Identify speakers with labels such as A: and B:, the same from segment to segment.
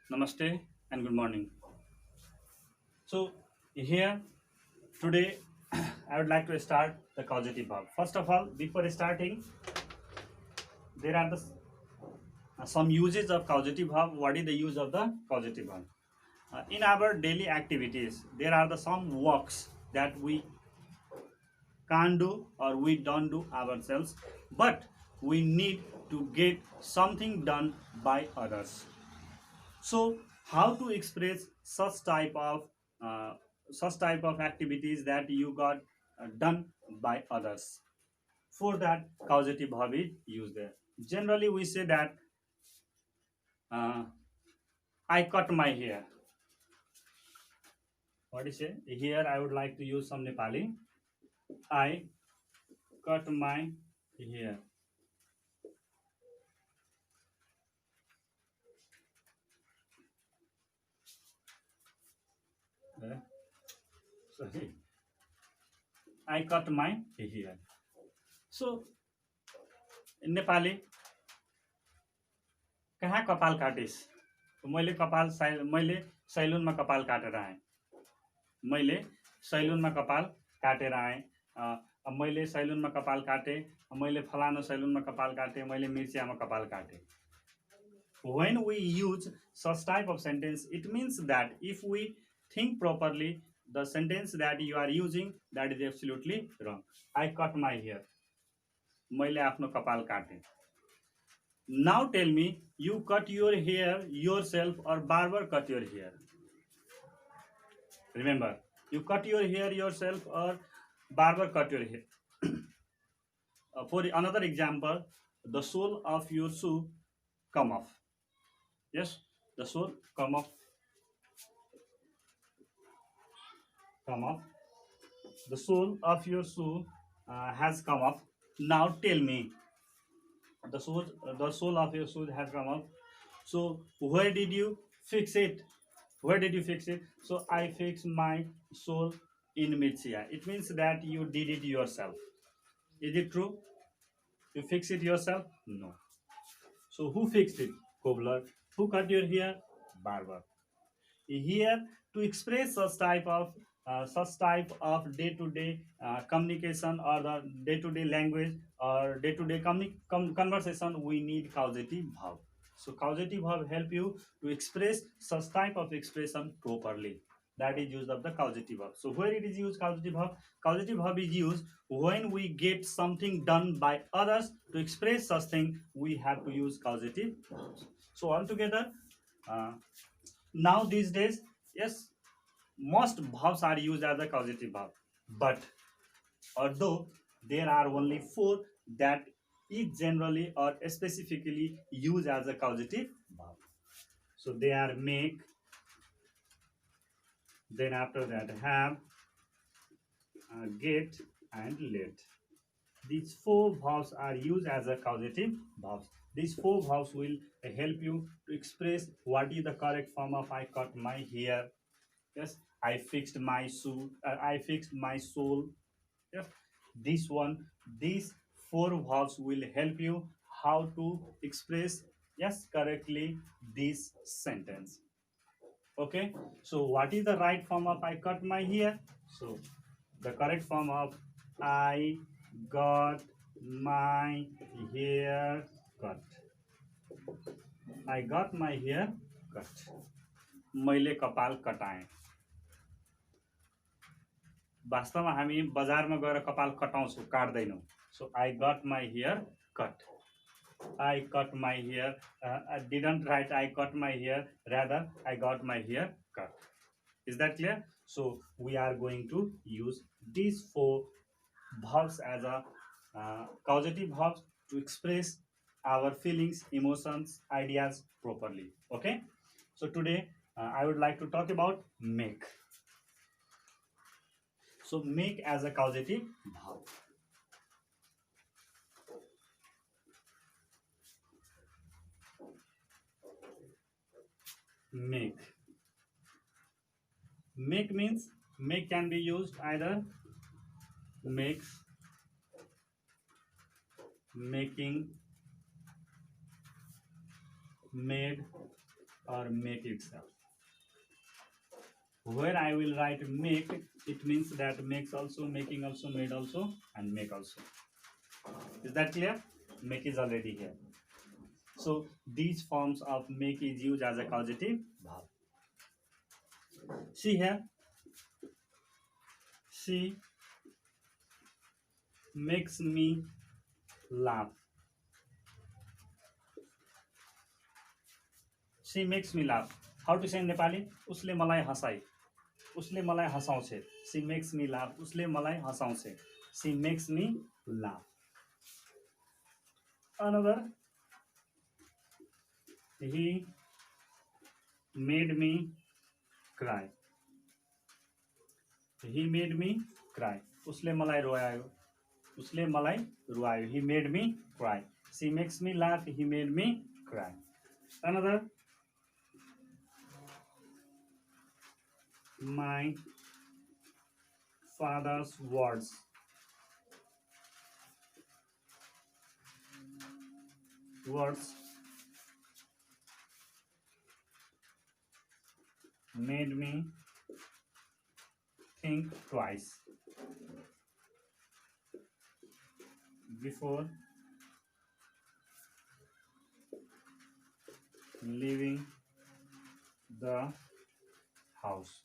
A: Namaste and good morning. So here today I would like to start the causative verb. First of all, before starting, there are some uses of causative verb. What is the use of the causative verb? In our daily activities, there are some works that we can't do or we don't do ourselves, but we need to get something done by others. So how to express uh, such type of activities that you got done by others? For that, causative verb is used there. Generally, we say that uh, I cut my hair. What is it? Here, I would like to use some Nepali. I cut my hair. Uh, sorry, I cut my hair. So, in Nepali, कहाँ कपाल काटिस? मैले सैलुनमा कपाल काटेर आएँ। मैले सैलुनमा कपाल काटेर आएँ। अब मैले सैलुनमा कपाल काटेँ, मैले फलानो सैलुनमा कपाल काटेँ, मैले मिर्चियामा कपाल काटेँ. When we use such type of sentence, it means that if we think properly, the sentence that you are using, that is absolutely wrong. I cut my hair. मैले आफ्नो कपाल काटेँ. Now tell me, you cut your hair yourself or barber cut your hair? Remember, you cut your hair yourself or barber cut your hair. For another example, the sole of your shoe come off. Yes, the sole come off. The sole of your shoe has come off. Now tell me, the sole of your shoe has come off. So where did you fix it? Where did you fix it? So I fixed my sole in Mitsia. It means that you did it yourself. Is it true? You fix it yourself? No. So who fixed it? Cobbler. Who cut your hair? Barber. Here, to express such type of day-to-day communication or the day-to-day language or day-to-day conversation, we need causative verb. So causative verb help you to express such type of expression properly. That is use of the causative verb. So where it is used causative verb? Causative verb is used when we get something done by others. To express such thing, we have to use causative verbs. So altogether, uh, now these days, yes, most verbs are used as a causative verb, but although there are only four that is generally or specifically used as a causative verb. So they are make, then after that have, get, and let. These four verbs are used as a causative verbs. These four verbs will help you to express what is the correct form of I cut my hair. Yes, I fixed my shoe. I fixed my soul. Yes, this one, these four verbs will help you how to express yes correctly this sentence. Okay, so what is the right form of I cut my hair? So the correct form of I got my hair cut. I got my hair cut. मैले कपाल कटाएँ. वास्तवमा हामी बजारमा गएर कपाल कटाउँछौँ, काट्दैनौँ. So I got my hair cut. I cut my hair. I didn't write I cut my hair. Rather, I got my hair cut. Is that clear? So we are going to use these four verbs as a causative verbs to express our feelings, emotions, ideas properly. Okay. So today I would like to talk about make. So make as a causative verb. Make. Make means make can be used either makes, making, made, or make itself. Where I will write make, it means that makes also, making also, made also, and make also. Is that clear? Make is already here. So these forms of make is used as a causative verb. See here, she makes me laugh. She makes me laugh. How to say in Nepali? उसले मलाई हँसाई. उसले मलाई हँसाउँछ. She makes me laugh. उसले मलाई हँसाउँछ. She makes me laugh. Another, he made me cry. He made me cry. उसले मलाई रोयायो. उसले मलाई रुवायो. He made me cry. She makes me laugh. He made me cry. Another, my father's words made me think twice before leaving the house.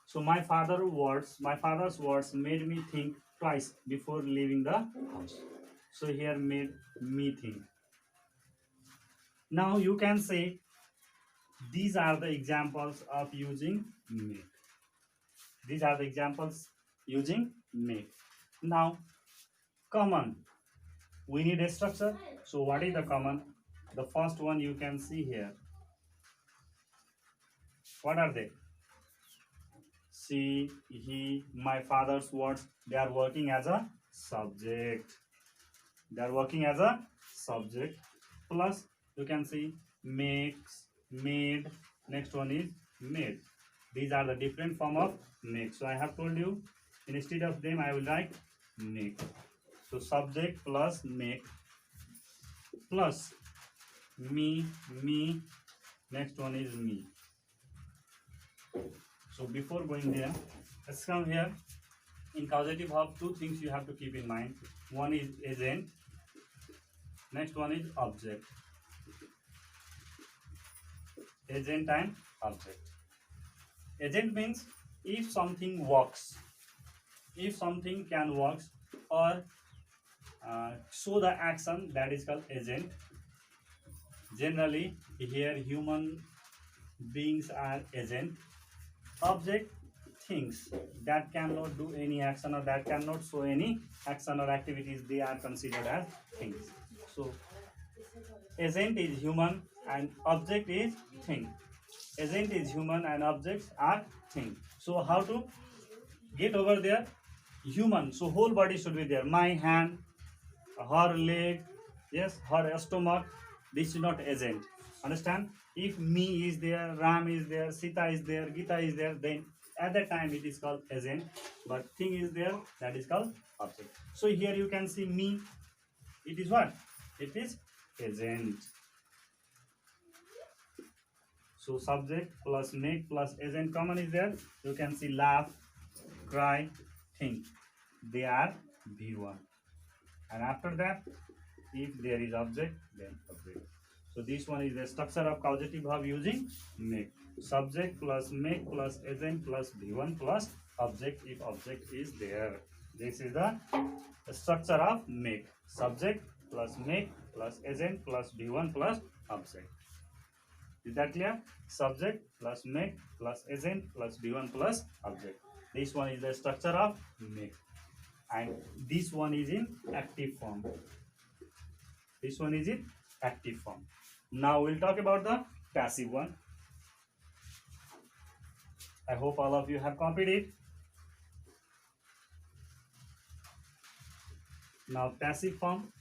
A: So my father's words made me think twice before leaving the house. So here made me think. Now you can say these are the examples of using make. These are the examples using make. Now common. We need a structure. So what is the common? The first one you can see here. What are they? She, he, my father's words, they are working as a subject. They are working as a subject. Plus, you can see makes, made. Next one is made. These are the different form of make. So I have told you, instead of them, I will write make. So subject plus make plus me. Next one is me. So before going there, let's come here. In causative verb, two things you have to keep in mind. One is agent. Next one is object. Agent and object. Agent means if something works, if something can work or show the action, that is called agent. Generally, here human beings are agent. Object, things that cannot do any action or that cannot show any action or activities, they are considered as things. So agent is human and object is thing. Agent is human and objects are thing. So how to get over there? Human, so whole body should be there. My hand, her leg, yes, her stomach. This is not agent. Understand? If me is there, Ram is there, Sita is there, Gita is there, then at that time it is called agent. But thing is there, that is called object. So here you can see me. It is what? It is agent. So subject plus make plus agent common is there. You can see laugh, cry, think. They are V1. And after that, if there is object, then object. So this one is the structure of causative verb using make. Subject plus make plus agent plus V1 plus object if object is there. This is the structure of make. Subject plus make plus agent plus V1 plus object. Is that clear? Subject plus make plus agent plus V1 plus object. This one is the structure of make. And this one is in active form. This one is in active form. Now we'll talk about the passive one. I hope all of you have copied it. Now passive form.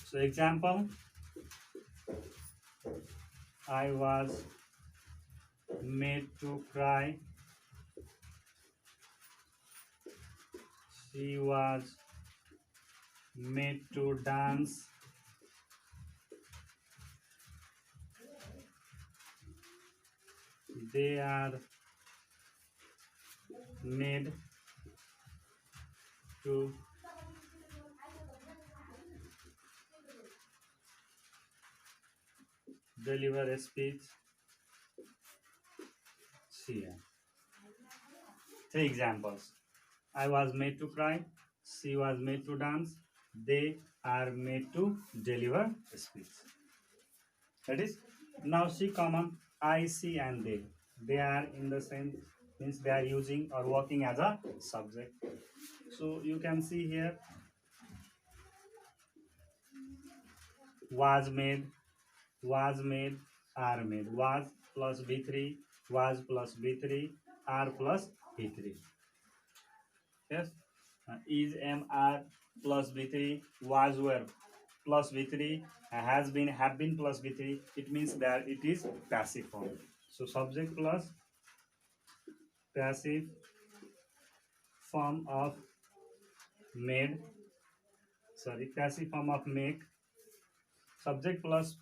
A: So example, I was made to cry. She was made to dance. they are made to deliver a speech. See, three examples. I was made to cry. She was made to dance. They are made to deliver a speech. That is, now see common I, she, and they. They are in the same, means they are using or working as a subject. So you can see here was made, are made. Was plus B3, was plus B3, are plus B3. Yes. Is am are plus B3, was were plus B3, has been have been plus B3. It means that it is passive form. So subject plus passive form of made, passive form of make, subject plus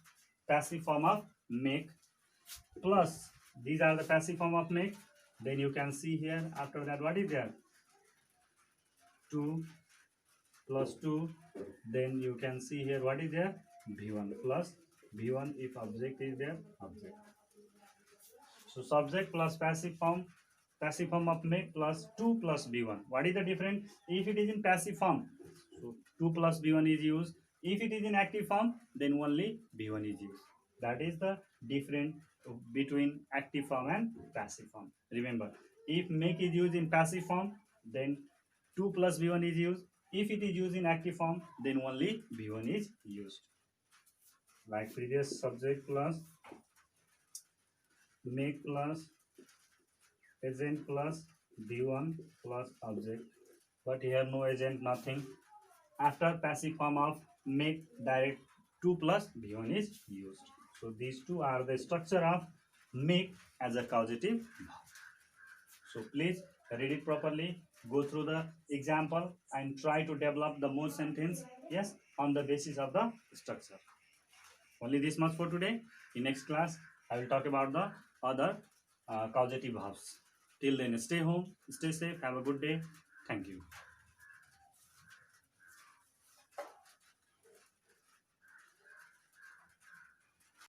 A: passive form of make, plus these are the passive form of make. Then you can see here after that what is there, 2 plus 2. Then you can see here what is there, b1 plus b1 if object is there, object. So subject plus passive form of make plus 2 plus b1. What is the difference? If it is in passive form, so 2 plus b1 is used. If it is in active form, then only b1 is used. That is the difference between active form and passive form. Remember, if make is used in passive form, then 2 plus b1 is used. If it is used in active form, then only b1 is used. Like previous, subject plus make plus agent plus b1 plus object, but here no agent, nothing. After passive form of make, direct 2 plus b1 is used. So these two are the structure of make as a causative verb. So please read it properly, go through the example and try to develop the more sentence, yes, on the basis of the structure. Only this much for today. In next class I will talk about the other causative verbs. Till then, stay home, stay safe, have a good day. Thank you.